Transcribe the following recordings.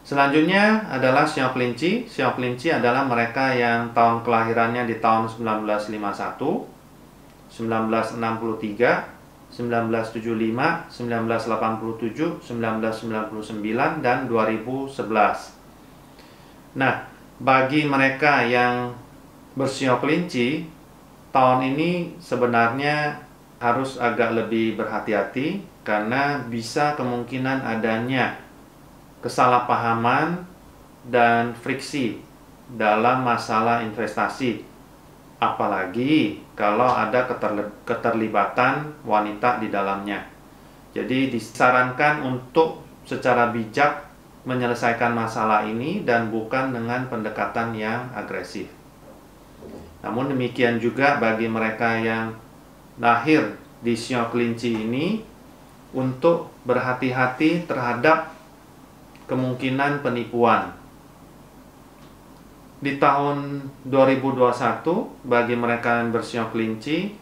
Selanjutnya adalah sio kelinci. Sio kelinci adalah mereka yang tahun kelahirannya di tahun 1951, 1963, 1975, 1987, 1999, dan 2011. Nah, bagi mereka yang bersio kelinci, tahun ini sebenarnya harus agak lebih berhati-hati karena bisa kemungkinan adanya kesalahpahaman dan friksi dalam masalah investasi, apalagi kalau ada keterlibatan wanita di dalamnya. Jadi disarankan untuk secara bijak menyelesaikan masalah ini dan bukan dengan pendekatan yang agresif. Namun demikian juga bagi mereka yang lahir di sio kelinci ini, untuk berhati-hati terhadap kemungkinan penipuan. Di tahun 2021, bagi mereka yang bersio kelinci,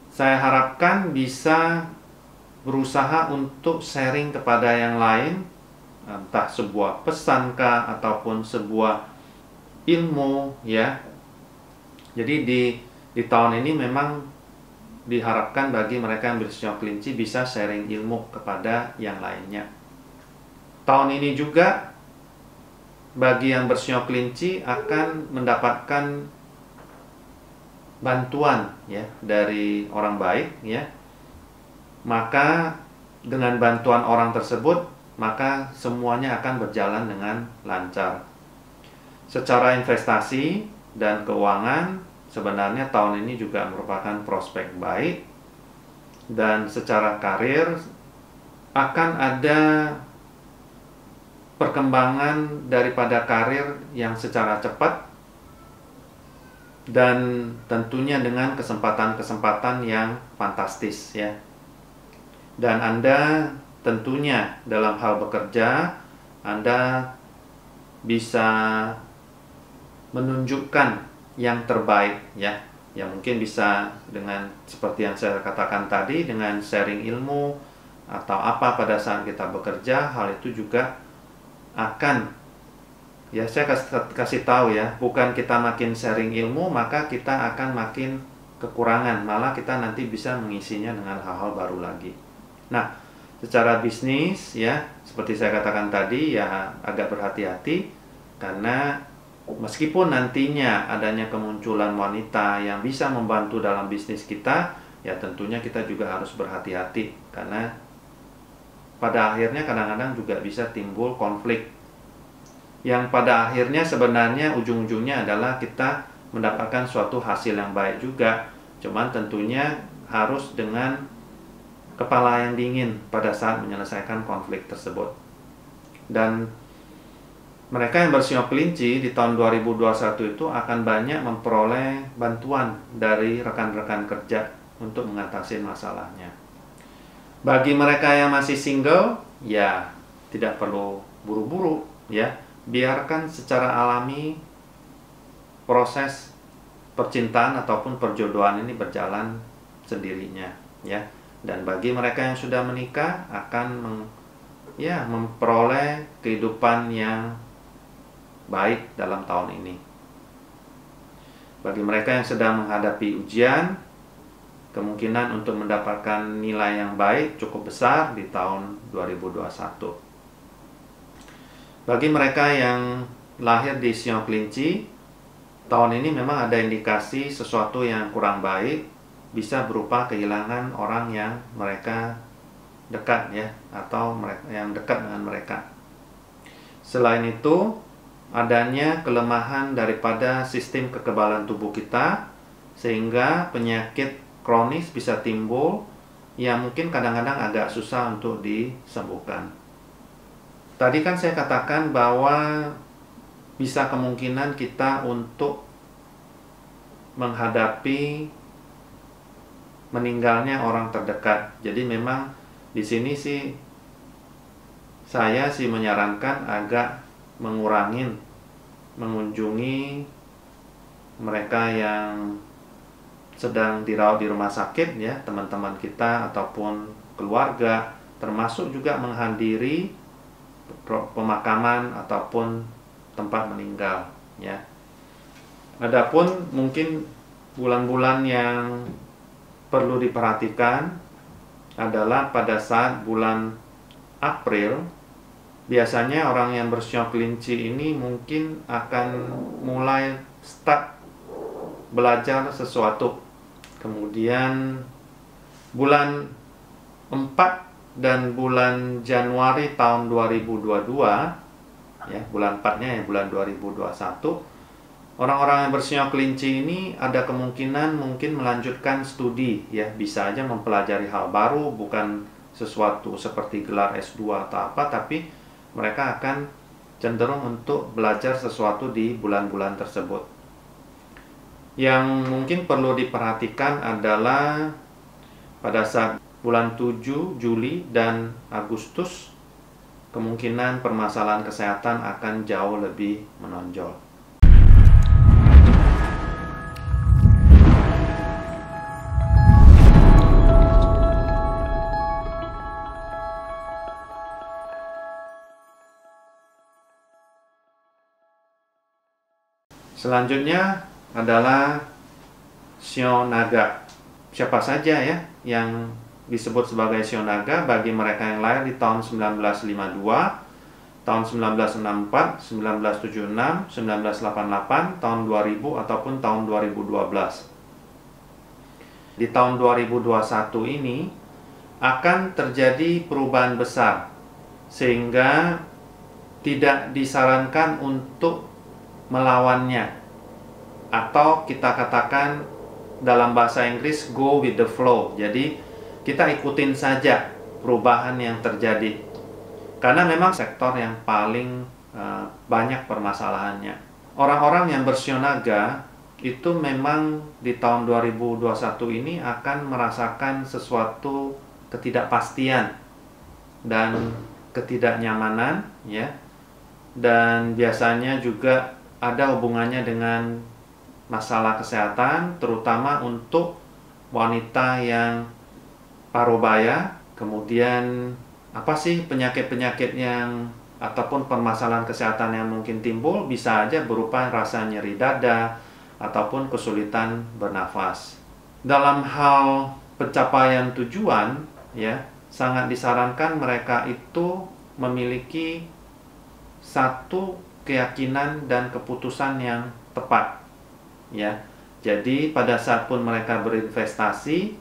saya harapkan bisa berusaha untuk sharing kepada yang lain, entah sebuah pesankah ataupun sebuah ilmu, ya. Jadi di tahun ini memang diharapkan bagi mereka yang bersio kelinci bisa sharing ilmu kepada yang lainnya. Tahun ini juga bagi yang bersio kelinci akan mendapatkan bantuan ya dari orang baik, ya. Maka dengan bantuan orang tersebut, maka semuanya akan berjalan dengan lancar. Secara investasi dan keuangan, sebenarnya tahun ini juga merupakan prospek baik. Dan secara karir akan ada perkembangan daripada karir yang secara cepat dan tentunya dengan kesempatan-kesempatan yang fantastis, ya. Dan Anda tentunya dalam hal bekerja, Anda bisa menunjukkan yang terbaik, ya. Ya mungkin bisa dengan seperti yang saya katakan tadi, dengan sharing ilmu atau apa pada saat kita bekerja, hal itu juga akan, ya saya kasih tahu ya, bukan kita makin sharing ilmu maka kita akan makin kekurangan, malah kita nanti bisa mengisinya dengan hal-hal baru lagi. Nah, secara bisnis ya, seperti saya katakan tadi ya, agak berhati-hati karena meskipun nantinya adanya kemunculan wanita yang bisa membantu dalam bisnis kita, ya tentunya kita juga harus berhati-hati karena pada akhirnya kadang-kadang juga bisa timbul konflik yang pada akhirnya sebenarnya ujung-ujungnya adalah kita mendapatkan suatu hasil yang baik juga, cuman tentunya harus dengan kepala yang dingin pada saat menyelesaikan konflik tersebut. Dan mereka yang bersio kelinci di tahun 2021 itu akan banyak memperoleh bantuan dari rekan-rekan kerja untuk mengatasi masalahnya. Bagi mereka yang masih single, ya tidak perlu buru-buru, ya. Biarkan secara alami proses percintaan ataupun perjodohan ini berjalan sendirinya, ya. Dan bagi mereka yang sudah menikah akan memperoleh kehidupan yang baik dalam tahun ini. Bagi mereka yang sedang menghadapi ujian, kemungkinan untuk mendapatkan nilai yang baik cukup besar di tahun 2021. Bagi mereka yang lahir di sio kelinci, tahun ini memang ada indikasi sesuatu yang kurang baik, bisa berupa kehilangan orang yang mereka dekat, ya, atau mereka yang dekat dengan mereka. Selain itu, adanya kelemahan daripada sistem kekebalan tubuh kita, sehingga penyakit kronis bisa timbul yang mungkin kadang-kadang agak susah untuk disembuhkan. Tadi kan saya katakan bahwa bisa kemungkinan kita untuk menghadapi meninggalnya orang terdekat. Jadi memang di sini sih saya menyarankan agak mengunjungi mereka yang sedang dirawat di rumah sakit, ya, teman-teman kita ataupun keluarga, termasuk juga menghadiri pemakaman ataupun tempat meninggal, ya. Adapun mungkin bulan-bulan yang perlu diperhatikan adalah pada saat bulan April. Biasanya orang yang bersio kelinci ini mungkin akan mulai start belajar sesuatu. Kemudian bulan 4 dan bulan Januari tahun 2022, ya, bulan 4-nya ya bulan 2021, orang-orang yang bersio kelinci ini ada kemungkinan mungkin melanjutkan studi, ya, bisa aja mempelajari hal baru, bukan sesuatu seperti gelar S2 atau apa, tapi mereka akan cenderung untuk belajar sesuatu di bulan-bulan tersebut. Yang mungkin perlu diperhatikan adalah pada saat bulan 7, Juli, dan Agustus, kemungkinan permasalahan kesehatan akan jauh lebih menonjol. Selanjutnya adalah shio naga. Siapa saja ya yang disebut sebagai shio naga bagi mereka yang lahir di tahun 1952, tahun 1964, 1976, 1988, tahun 2000 ataupun tahun 2012. Di tahun 2021 ini akan terjadi perubahan besar sehingga tidak disarankan untuk melawannya, atau kita katakan dalam bahasa Inggris go with the flow. Jadi kita ikutin saja perubahan yang terjadi, karena memang sektor yang paling banyak permasalahannya. Orang-orang yang bersio naga itu memang di tahun 2021 ini akan merasakan sesuatu ketidakpastian dan ketidaknyamanan, ya, dan biasanya juga ada hubungannya dengan masalah kesehatan, terutama untuk wanita yang parubaya. Kemudian apa sih penyakit-penyakit yang ataupun permasalahan kesehatan yang mungkin timbul? Bisa aja berupa rasa nyeri dada ataupun kesulitan bernafas. Dalam hal pencapaian tujuan, ya, sangat disarankan mereka itu memiliki satu keyakinan dan keputusan yang tepat, ya. Jadi pada saat pun mereka berinvestasi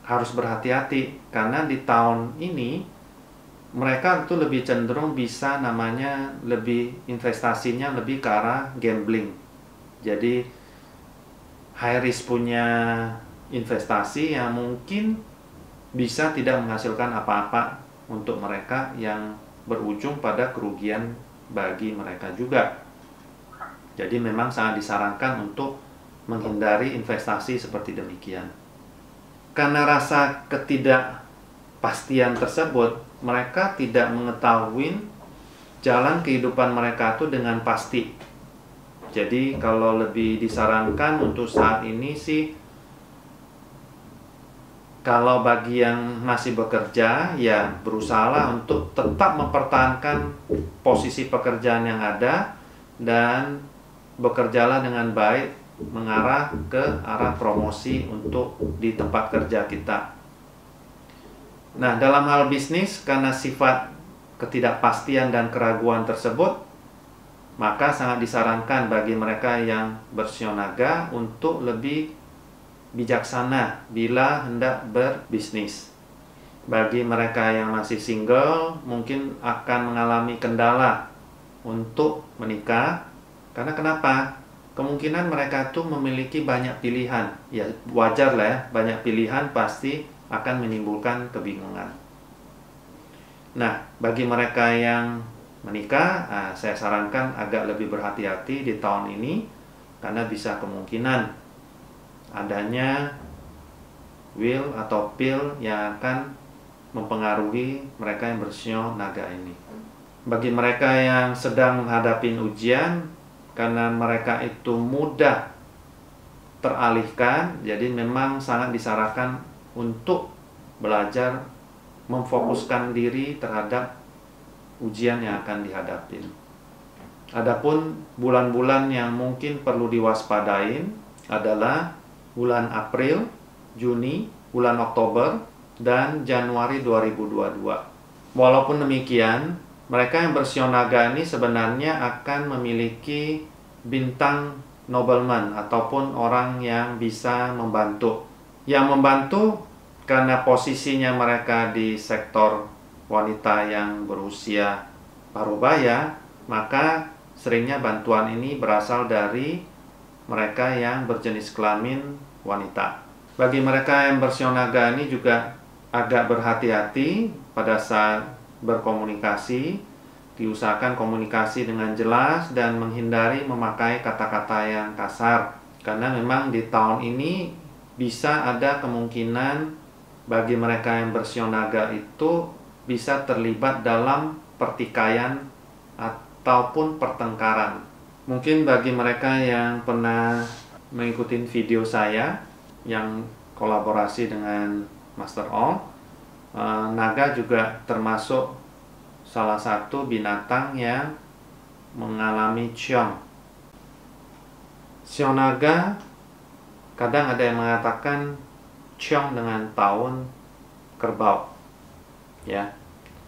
harus berhati-hati, karena di tahun ini mereka itu lebih cenderung bisa namanya lebih investasinya lebih ke arah gambling. Jadi high risk punya investasi yang mungkin bisa tidak menghasilkan apa-apa untuk mereka, yang berujung pada kerugian bagi mereka juga. Jadi memang sangat disarankan untuk menghindari investasi seperti demikian. Karena rasa ketidakpastian tersebut, mereka tidak mengetahui jalan kehidupan mereka itu dengan pasti. Jadi kalau lebih disarankan untuk saat ini sih, kalau bagi yang masih bekerja, ya berusahalah untuk tetap mempertahankan posisi pekerjaan yang ada dan bekerjalah dengan baik mengarah ke arah promosi untuk di tempat kerja kita. Nah, dalam hal bisnis, karena sifat ketidakpastian dan keraguan tersebut, maka sangat disarankan bagi mereka yang bersio naga untuk lebih bijaksana bila hendak berbisnis. Bagi mereka yang masih single, mungkin akan mengalami kendala untuk menikah. Karena kenapa? Kemungkinan mereka tuh memiliki banyak pilihan. Ya wajar lah ya, banyak pilihan pasti akan menimbulkan kebingungan. Nah, bagi mereka yang menikah, saya sarankan agak lebih berhati-hati di tahun ini, karena bisa kemungkinan adanya will atau pill yang akan mempengaruhi mereka yang bersio naga ini. Bagi mereka yang sedang menghadapi ujian, karena mereka itu mudah teralihkan, jadi memang sangat disarankan untuk belajar memfokuskan diri terhadap ujian yang akan dihadapi. Adapun bulan-bulan yang mungkin perlu diwaspadain adalah bulan April, Juni, bulan Oktober, dan Januari 2022. Walaupun demikian, mereka yang bersio naga ini sebenarnya akan memiliki bintang nobleman ataupun orang yang bisa membantu. Yang membantu karena posisinya mereka di sektor wanita yang berusia parubaya, maka seringnya bantuan ini berasal dari mereka yang berjenis kelamin wanita. Bagi mereka yang bersio naga ini juga agak berhati-hati pada saat berkomunikasi, diusahakan komunikasi dengan jelas dan menghindari memakai kata-kata yang kasar. Karena memang di tahun ini bisa ada kemungkinan bagi mereka yang bersio naga itu bisa terlibat dalam pertikaian ataupun pertengkaran. Mungkin bagi mereka yang pernah mengikuti video saya yang kolaborasi dengan Master Ong, naga juga termasuk salah satu binatang yang mengalami ciong. Sio naga kadang ada yang mengatakan ciong dengan tahun kerbau. Ya,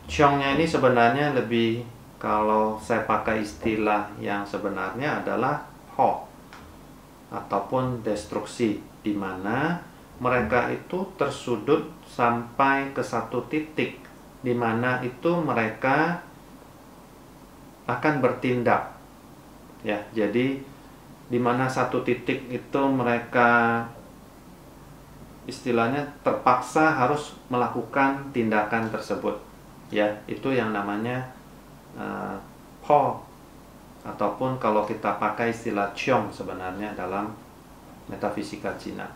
ciongnya ini sebenarnya lebih, kalau saya pakai istilah yang sebenarnya adalah ho ataupun destruksi, di mana mereka itu tersudut sampai ke satu titik di mana itu mereka akan bertindak. Ya, jadi di mana satu titik itu mereka istilahnya terpaksa harus melakukan tindakan tersebut. Ya, itu yang namanya po, ataupun kalau kita pakai istilah ciong sebenarnya dalam metafisika Cina.